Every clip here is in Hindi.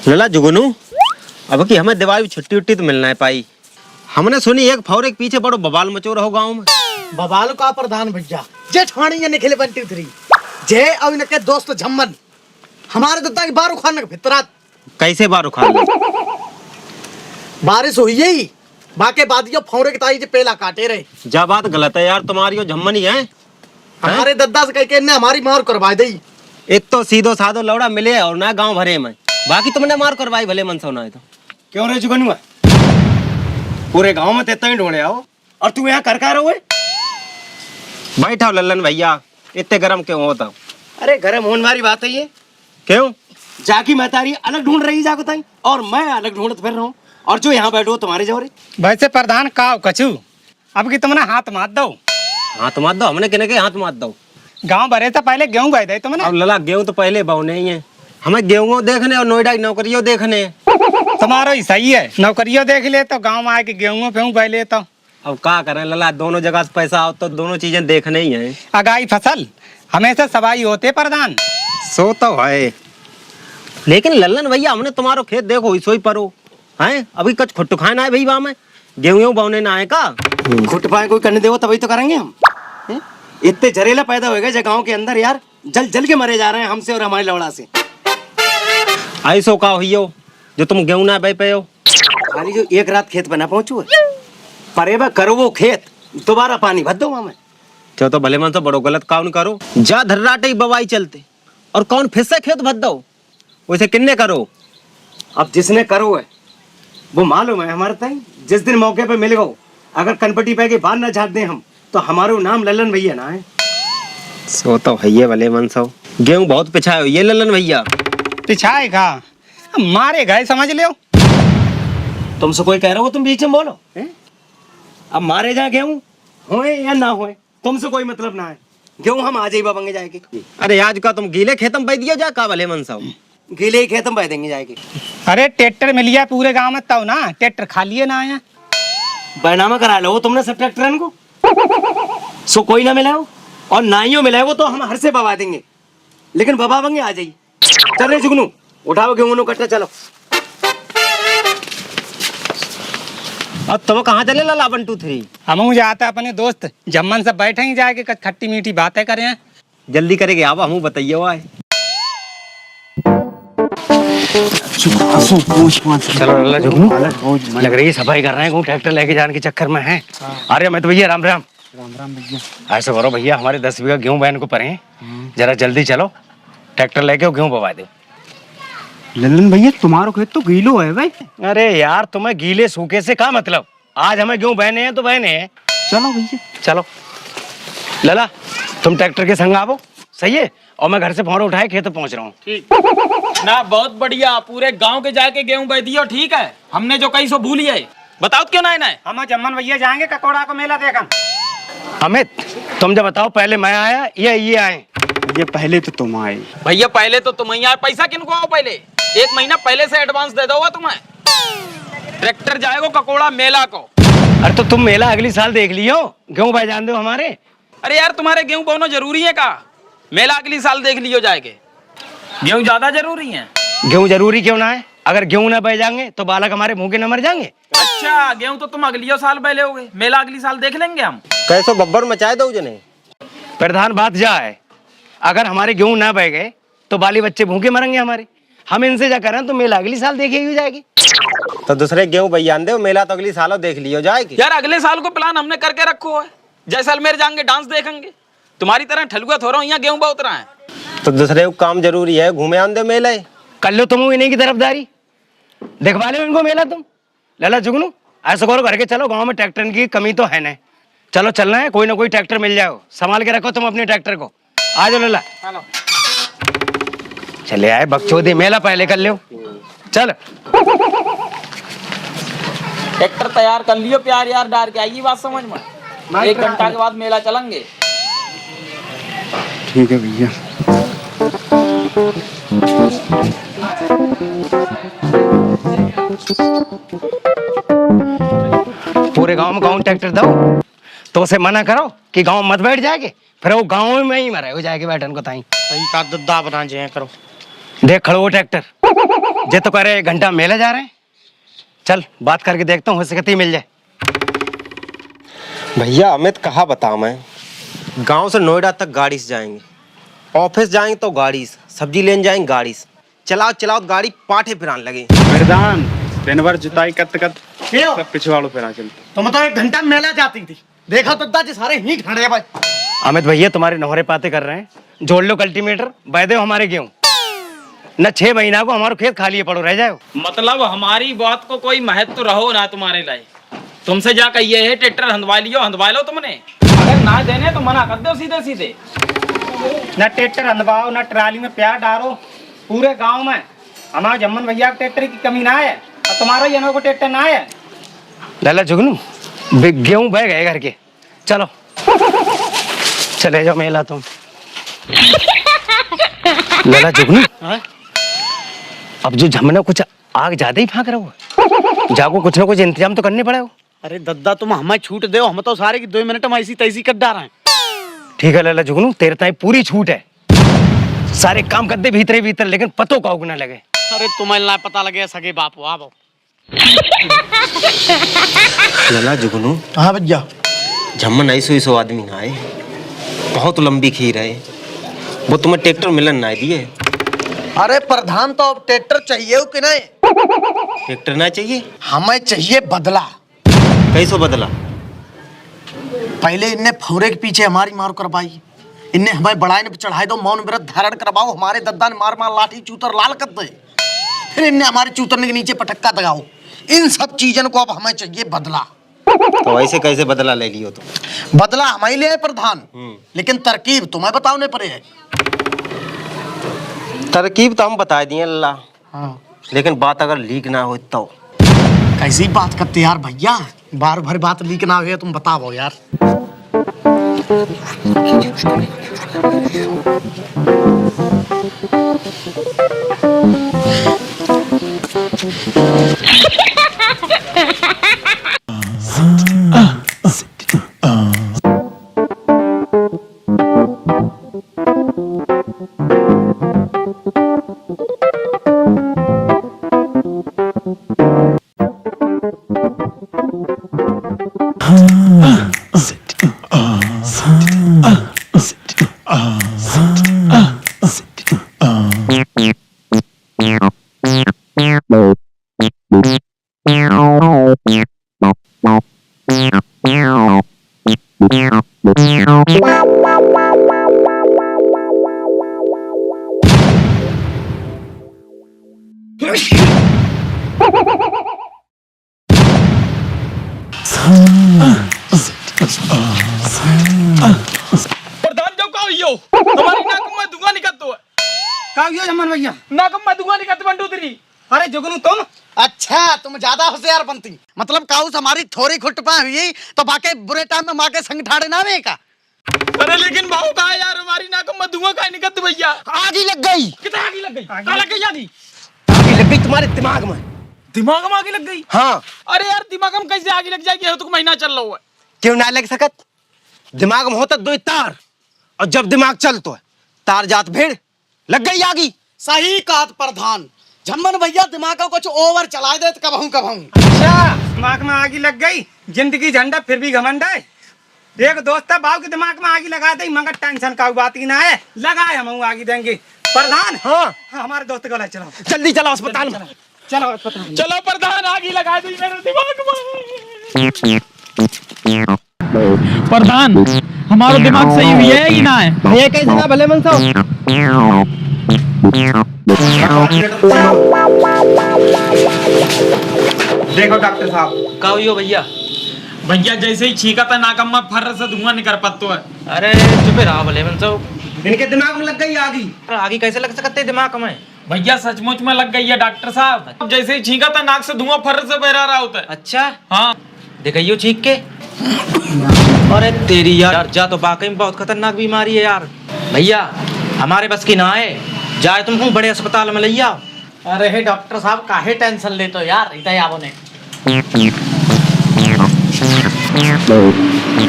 लला जुगनू, अब कि हमें दिवाली छुट्टी उट्टी तो मिलना है पाई। हमने सुनी एक फौरे के पीछे बड़ो बवाल मचो रहो गाँव में। बवाल का प्रधान भैया जेठानी या निखिल बनती उतरी जय अब इनके दोस्त झम्मन हमारे दत्ता की बार उखाड़ने के भितरात। कैसे बार उखाड़ लो? बारिश हुई ही बाके बाद यो फौरे के ताई जे पेला काटे रहे। जा बात गलत है यार, तुम्हारी झम्मन ही है। हमारे दद्दा से कह के ने हमारी मार करवा दी। एक तो सीधो साधो लौड़ा मिले और ना गांव भरे में, बाकी तुमने मार करवाई भले मन सोना है तो। क्यों रे जुगनू, पूरे गांव में तेता ही ढूंढे आओ और तू यहाँ कर रहो है? बैठा लल्लन भैया, इतने गरम क्यों होता? अरे गरम होने वाली बात है ये। क्यों? जाकी मैं तारी अलग ढूंढ रही जाको ताई और मैं अलग ढूंढत फिर रहा हूँ और जो यहाँ बैठो तुम्हारे जोरे। वैसे प्रधान का कछु अब की तुमने हाथ मार दो। हाथ मार दो? हमने किने के हाथ मार दो? गांव भरे से पहले गेहूं बह दे तुमने। अब लला गेहूं तो पहले बहुने ही है, हमें गेहूं देखने और नोएडा की नौकरियों देखने। तुम्हारा ही सही है, नौकरियों देख ले तो गांव में आके गेहूं फेहूं बह ले तो। अब क्या करें लला, दोनों जगह से पैसा आओ तो दोनों चीजें देखने ही है। अगाई फसल हमेशा सवाई होते प्रधान। सो तो है, लेकिन लल्लन भैया हमने तुम्हारो खेत देखो इसो ही परो हैं, अभी कुछ खुट्टू खाना है भाई वहां में, गेहूं बौने ना है का? खुट पाए कोई करने देवो तभी तो करेंगे हम। हैं? इतने जरेला पैदा हो गए गांव के अंदर यार, जल जल के मरे जा रहे हैं हमसे और हमारे लवड़ा से। ऐसो का हुई जो तुम गेहूं ना बह पे हो? खाली जो एक रात खेत पे ना पहुंचू परेबा करो वो खेत दोबारा पानी भर दो मैं। क्यों तो भले मन से बड़ो गलत काम करो, जा धर्राटे बवाई चलते और कौन फिर से खेत भर दो, वैसे किन्ने करो? अब जिसने करो है वो मालूम है हमारे ताई, जिस दिन मौके पे मिले हो अगर कनपटी पे के बाहर न झाड़ दे हम तो हमारो नाम लल्लन भैया ना है। सो तो भैया भले मन सो, गेहूं बहुत पिछाए हो ये लल्लन भैया। पिछाए का मारे गए समझ लो। तुमसे कोई कह रहा हो तुम बीच में बोलो है? अब मारे जा गेहूं होए या ना होए तुमसे कोई मतलब ना है, गेहूं हम आ जाइए बंगे जाएगी। अरे आज का तुम गीले खेतम बह दियो जा का भले मन सो? गीले ही खेत में बह देंगे जाएगी। अरे ट्रैक्टर मिल गया पूरे गांव में तब ना, ट्रैक्टर खाली है ना आया। बैनामा करा लो तुमने सब ट्रैक्टर को, सो कोई ना मिला हो और ना ही मिला है वो तो हम हर से बवा देंगे, लेकिन बबा बंगे आ जाइए। चल रहे जुगनू उठाओ गेहूं कट्टा चलो। अब तुम कहाँ चले लला 1 2 3? हम जाता अपने दोस्त जम्मन से बैठे ही जाके खट्टी मीठी बातें करें। जल्दी करेंगे आवा, हम बताइए आए। चलो लल्ला जुगनू, लग रही है सफाई कर रहे हैं ट्रैक्टर लेके जाने के चक्कर में है। अरे मैं तो भैया राम राम। राम राम भैया। ऐसा करो भैया हमारे 10 बीघा गेहूं बहन को पड़े हैं, जरा जल्दी चलो ट्रैक्टर लेके गेहूं बवा दो। लल्लन भैया तुम्हारो खेत तो गीलो है भाई। अरे यार तुम्हें गीले सूखे से क्या मतलब, आज हमें गेहूं बहने हैं तो बहने हैं। चलो भैया चलो लला तुम ट्रैक्टर के संग आवो, सही है, और मैं घर से फोन उठाए खेत पहुंच रहा हूँ। ठीक ना, बहुत बढ़िया, पूरे गांव के जाके गेहूं बह दियो। ठीक है, हमने जो कही सो भूल है, बताओ क्यों ना है? हम जम्मन भैया जाएंगे ककोड़ा को मेला देखा। अमित तुम जब बताओ पहले मैं आया या ये आए? ये पहले तो तुम आए भैया, पहले तो तुम यहाँ पैसा किनको आओ, पहले 1 महीना पहले से एडवांस दे दोगा तुम्हें। ट्रैक्टर जाएगा ककोड़ा मेला को। अरे तो तुम मेला अगली साल देख लियो, गेहूं भाई जान दो हमारे। अरे यार तुम्हारे गेहूं बोना जरूरी है का? मेला अगली साल देख लियो जाके, गेहूं ज्यादा जरूरी है। गेहूं जरूरी क्यों ना है, अगर गेहूं ना बह जाएंगे तो बालक हमारे भूखे न मर जाएंगे। अच्छा, गेहूं तो तुम अगली साल पहले होगे, मेला अगली साल देख लेंगे हम। कैसो बब्बर मचाए दो जने? प्रधान बात जा है, अगर हमारे गेहूं ना बह गए तो बाली बच्चे भूखे मरेंगे हमारे, हम इनसे जा करें तो मेला अगली साल देखी ही जाएगी। तो दूसरे गेहूं भैया दे, मेला तो अगली साल देख लियो जाएगी। यार अगले साल को प्लान हमने करके रखो है, जैसलमेर जाएंगे डांस देखेंगे, तुम्हारी तरह ठलुआ थोड़ा यहाँ गेहूं बहुत रहा है। तो दूसरे को काम जरूरी है, घूमे आन दे मेले। कर लो तुम इन्हीं की तरफदारी, देखवा लो इनको मेला तुम। लला जुगनू ऐसा करो घर के चलो, गांव में ट्रैक्टर की कमी तो है ना, चलो चलना है, कोई ना कोई ट्रैक्टर मिल जाओ, संभाल के रखो तुम अपने ट्रैक्टर को। आ जाओ लला, चले आए बकचोदी, मेला पहले कर लो चल। ट्रैक्टर तैयार कर लियो प्यार यार, डार के आइए बात समझ में, 1 घंटा के बाद मेला चलेंगे। ठीक है भैया। पूरे गांव में कौन ट्रैक्टर दो तो उसे मना करो कि गांव मत बैठ जाएगे, फिर वो गांव में ही मरे हो जाएगी बैठन को ताई। सही का दद्दा बना जे करो। देख खड़ो वो ट्रैक्टर, जे तो कह रहे 1 घंटा मेले जा रहे हैं। चल बात करके देखता हूँ, हो सकती मिल जाए। भैया अमित कहा बताऊं मैं, गांव से नोएडा तक गाड़ी से जाएंगे, ऑफिस जाएंगे तो गाड़ी से, सब्जी लेने जाएंगे गाड़ी से, चलाओ चलाओ गाड़ी पाठे फिरान लगे। प्रधान दिन भर जुताई करते करते क्यों? सब पिछवाड़ों पे चलते। तुम तो 1 घंटा मेला जाती थी, देखा तो दादाजी सारे ही खड़े हैं भाई। अमित भैया तुम्हारे नौहरे पाते कर रहे हैं, जोड़ लो कल्टीमीटर, बह दो हमारे गेहूं, न 6 महीना को हमारा खेत खाली पड़ो रह जाओ। मतलब हमारी बात को कोई महत्व रहो ना तुम्हारे लिए। तुमसे जा कहिए है ट्रैक्टर हंदवा लो तुमने, अगर ना देने तो मना कर दो सीधे सीधे। न ट्रैक्टर हंदवाओ न ट्राली में प्यार डालो। पूरे गांव में हमारे जम्मन भैया के ट्रैक्टर की कमी ना है और तुम्हारा ये को ट्रैक्टर ना है। लाला जुगनू गेहूं बह गए घर के, चलो चले जाओ मेला तुम। लाला जुगनू अब जो झमने कुछ आग ज्यादा ही फाँक रहे हो, जाको कुछ ना कुछ इंतजाम तो करने पड़ेगा। अरे दद्दा तुम हमें छूट दो, हम तो सारे की 2 मिनट में ऐसी तैसी कर डाल रहे हैं। ठीक है लाला जुगनू, तेरे ताई पूरी छूट है, सारे काम कर दे भीतर ही भीतर, लेकिन पतो का ना लगे। अरे तुम्हें ना पता लगे सगे बाप आओ। लला जुगनू, हाँ भैया। झम्मन ऐसो आदमी ना आए, बहुत लंबी खीर है, वो तुम्हें ट्रैक्टर मिलन ना दिए। अरे प्रधान तो अब ट्रैक्टर चाहिए कि नहीं? ट्रैक्टर ना चाहिए, हमें चाहिए बदला। कैसो बदला? पहले इनने फौरे के पीछे हमारी मार करवाई, इनने हमें बढ़ाए ने चढ़ाई दो, मौन व्रत धारण करवाओ, हमारे दद्दा ने मार मार लाठी चूतर लाल कर दे, फिर इनने हमारे चूतरने के नीचे पटक्का दगाओ। इन सब चीजों को अब हमें चाहिए बदला। तो ऐसे कैसे बदला ले लियो तुम? बदला हमारे लिए है प्रधान, लेकिन तरकीब तुम्हें बताने पड़े है। तरकीब तो हम बता दिए लल्ला, हाँ। लेकिन बात अगर लीक ना हो तो। कैसी बात करते यार भैया, बार भर बात लीक ना हुई तुम बताओ यार। प्रधान जो कहो यो तुम्हारी नाक में धुआं निकलतो है। कहो यो जम्मन भैया, नाक में धुआं निकलतो बंडू तेरी। अरे जुगनू तुम अच्छा तुम ज्यादा होशियार बनती, मतलब काउस हमारी थोड़ी खुट पा हुई तो बाके बुरे टाइम में माँ के संग ठाड़े ना वे का। अरे लेकिन भाव का है यार, हमारी नाक में धुआं का निकलतो भैया। आग ही लग गई। कितना आग लग गई? कहाँ लग गई आग? आगे लग गई तुम्हारे दिमाग में। दिमाग में आग लग गई? हाँ। अरे यार दिमाग में कैसे आग लग जाएगी? तो महीना चल रहा है। क्यों ना लग सकत? दिमाग में होता 2 तार, और जब दिमाग चलतो है तार जात भेड़, लग गई आगी। सही कहत प्रधान, झम्मन भैया दिमाग को कुछ ओवर चला दे तो कबहू कबहू। अच्छा दिमाग में आगी लग गई, जिंदगी झंडा फिर भी घमंड है। एक दोस्त है बाव के दिमाग में आगी लगा दे, मगर टेंशन का बात ही ना है, लगाए हम आगी देंगे। प्रधान हाँ हमारे दोस्त को ले चलो, जल्दी चलो अस्पताल में। चलो अस्पताल। चलो प्रधान आग लगा दी मेरे दिमाग में। प्रधान हमारा दिमाग सही हुई है कि ना है? भैया कैसे ना भले मन साहब। देखो डॉक्टर साहब। कहो यो भैया। भैया जैसे ही छीका था नाकम में फर्र से धुआं निकल पत्तो है। अरे चुप रहा भले मन साहब, इनके दिमाग में लग गई आगी। आगे कैसे लग सकते हैं दिमाग में? भैया सचमुच में लग गई है डॉक्टर साहब। जैसे ही छींका था नाक से धुआं फर्र से बह रहा होता है। अच्छा हाँ दिखाइयो छींक के। अरे तेरी यार जा तो वाकई में बहुत खतरनाक बीमारी है यार। भैया हमारे बस की ना है, जाए तुमको बड़े अस्पताल में ले आओ। अरे हे डॉक्टर साहब काहे टेंशन लेते हो यार, इधर आवो ने।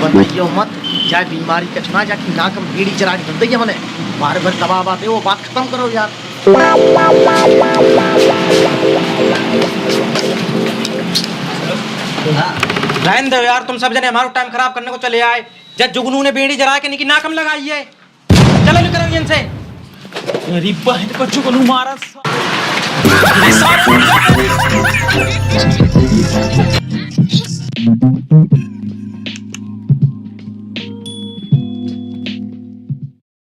बताइयो मत, जाए बीमारी कछना जाके नाक में बीड़ी चरा के दे मने, बार बार दबा बात है वो बात खत्म करो यार। रहने दो यार, तुम सब जने हमारा टाइम खराब करने को चले आए। जब जुगनू ने बेड़ी जला के निकी नाकम लगाई है। चलो निकलो यहाँ से। मेरी बहन को चुगलू मारा